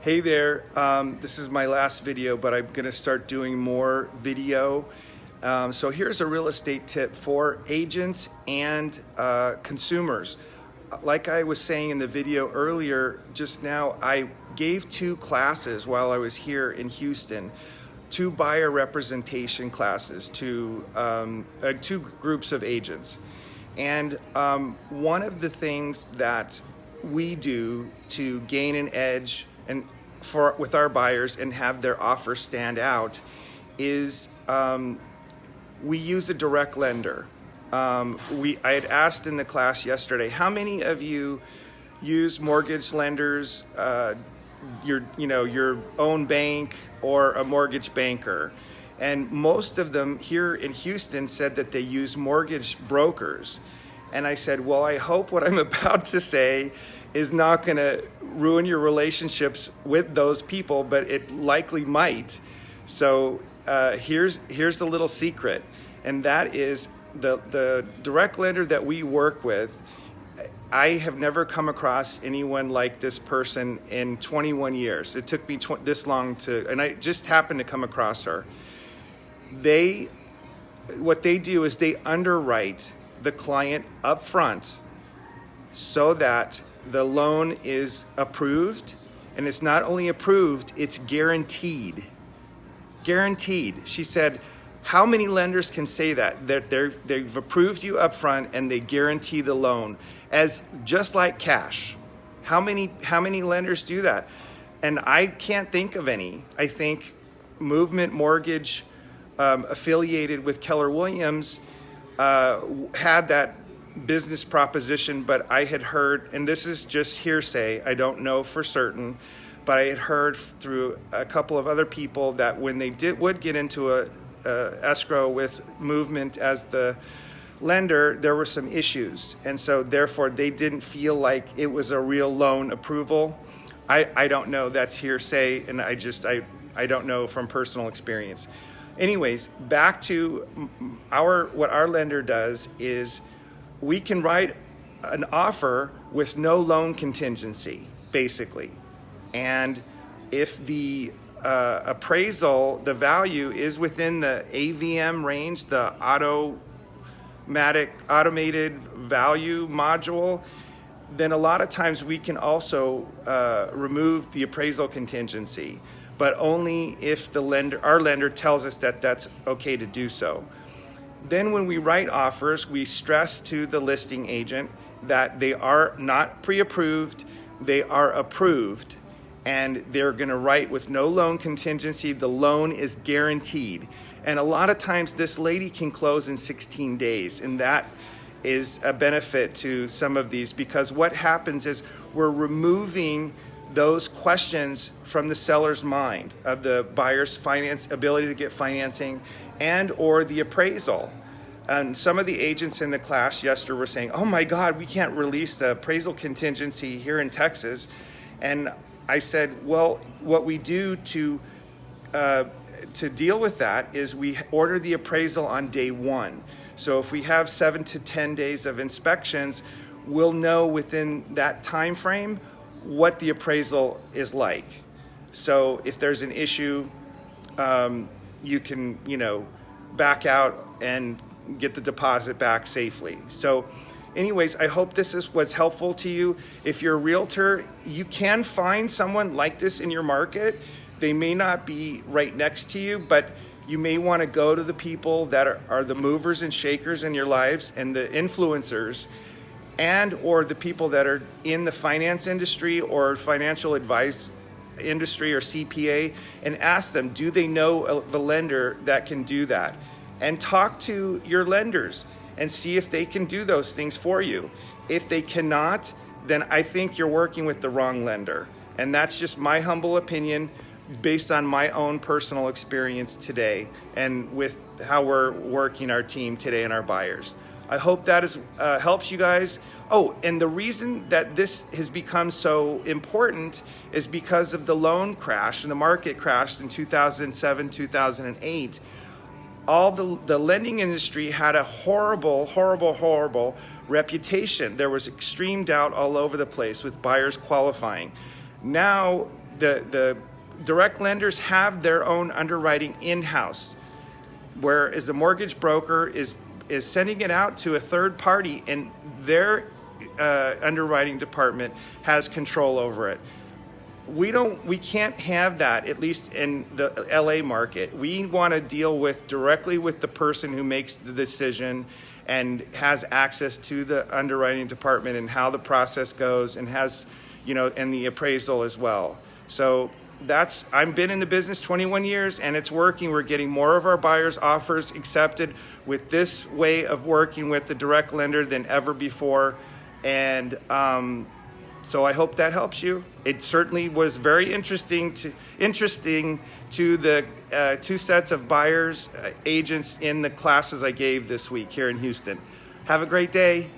Hey there, this is my last video, but I'm gonna start doing more video. So here's a real estate tip for agents and consumers. Like I was saying in the video earlier, just now, I gave 2 classes while I was here in Houston, 2 buyer representation classes to 2 groups of agents. And one of the things that we do to gain an edge with our buyers and have their offer stand out is we use a direct lender. I had asked in the class yesterday, how many of you use mortgage lenders, your own bank or a mortgage banker? And most of them here in Houston said that they use mortgage brokers. And I said, well, I hope what I'm about to say is not going to ruin your relationships with those people, but it likely might. So here's the little secret, and that is the direct lender that we work with. I have never come across anyone like this person in 21 years. It took me this long and I just happened to come across her. What they do is they underwrite the client up front so that the loan is approved, and it's not only approved, it's guaranteed. Guaranteed. She said, how many lenders can say that they've approved you up front and they guarantee the loan as just like cash? How many lenders do that? And I can't think of any. I think Movement Mortgage, affiliated with Keller Williams, had that business proposition, but I had heard, and this is just hearsay, I don't know for certain, but I had heard through a couple of other people that when they would get into a escrow with Movement as the lender, there were some issues, and so therefore they didn't feel like it was a real loan approval. I don't know, that's hearsay, and I don't know from personal experience. Anyways, back to what our lender does is we can write an offer with no loan contingency, basically. And if the appraisal, the value is within the AVM range, the automated value module, then a lot of times we can also remove the appraisal contingency, but only if our lender tells us that that's okay to do so. Then when we write offers, we stress to the listing agent that they are not pre-approved, they are approved, and they're gonna write with no loan contingency. The loan is guaranteed. And a lot of times this lady can close in 16 days, and that is a benefit to some of these, because what happens is we're removing those questions from the seller's mind of the buyer's ability to get financing and or the appraisal. And some of the agents in the class yesterday were saying, oh my God, we can't release the appraisal contingency here in Texas. And I said, well, what we do to deal with that is we order the appraisal on day 1. So if we have 7 to 10 days of inspections, we'll know within that time frame what the appraisal is like. So if there's an issue, you can, back out and get the deposit back safely. So anyways, I hope this was helpful to you. If you're a realtor, you can find someone like this in your market. They may not be right next to you, but you may want to go to the people that are the movers and shakers in your lives and the influencers, and or the people that are in the finance industry or financial advice industry or CPA, and ask them, do they know the lender that can do that? And talk to your lenders and see if they can do those things for you. If they cannot, then I think you're working with the wrong lender. And that's just my humble opinion based on my own personal experience today and with how we're working our team today and our buyers. I hope that helps you guys. Oh, and the reason that this has become so important is because of the loan crash and the market crash in 2007, 2008. All the lending industry had a horrible reputation. There was extreme doubt all over the place with buyers qualifying. Now the direct lenders have their own underwriting in-house, whereas the mortgage broker is sending it out to a third party, and their underwriting department has control over it. We can't have that, at least in the LA market. We want to deal directly with the person who makes the decision and has access to the underwriting department and how the process goes, and has, and the appraisal as well. So I've been in the business 21 years, and it's working. We're getting more of our buyers' offers accepted with this way of working with the direct lender than ever before. And so I hope that helps you. It certainly was very interesting to the two sets of buyers, agents in the classes I gave this week here in Houston. Have a great day.